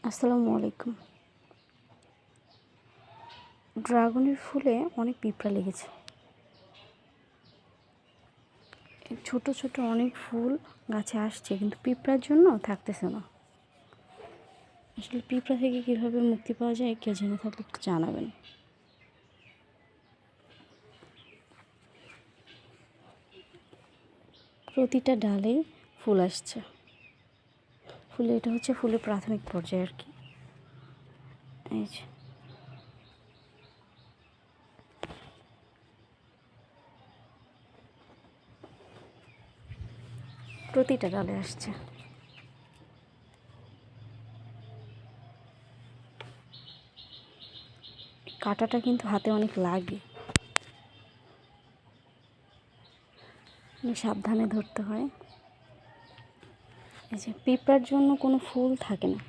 আসসালামু আলাইকুম। ড্রাগনের ফুলে অনেক পিঁপড়া লেগেছে। ছোট ছোট অনেক ফুল গাছে আসছে, কিন্তু পিঁপড়ার জন্য থাকতেছে না। আসলে পিঁপড়া থেকে কীভাবে মুক্তি পাওয়া যায়, কেউ জেনে থাকলে একটু জানাবেন। প্রতিটা ডালে ফুল আসছে। এটা হচ্ছে ফুলের প্রাথমিক পর্যায়ে আর কি। এই যে প্রতিটা ডালে আসছে। কাঁটাটা কিন্তু হাতে অনেক লাগে, সাবধানে ধরতে হয়। এই যে পিঁপড়ার জন্য কোনো ফুল থাকে না।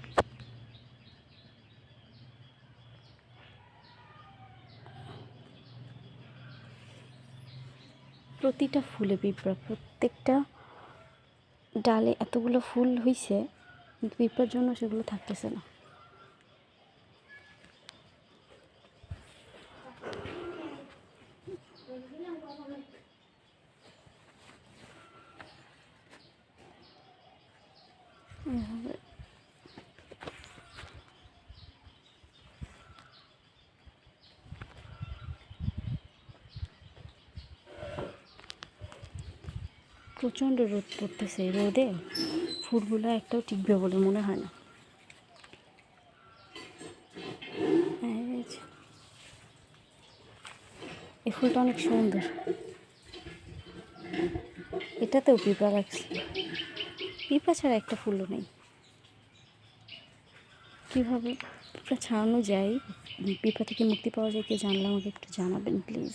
প্রতিটা ফুলে পিঁপড়া, প্রত্যেকটা ডালে এতগুলো ফুল হয়েছে, কিন্তু পিঁপড়ার জন্য সেগুলো থাকতেছে না। এভাবে প্রচণ্ড রোদ পড়তেছে। রোদে ফুলগুলো একটাও টিকবে বলে মনে হয় না। এই ফুলটা অনেক সুন্দর। এটাতেও পিঁপড়া লাগছে। পিঁপড়া ছাড়া একটা ফুলও নেই। কীভাবে পিঁপড়া ছাড়ানো যায়, পিঁপড়া থেকে মুক্তি পাওয়া যায়, কেউ জানলে আমাকে একটু জানাবেন প্লিজ।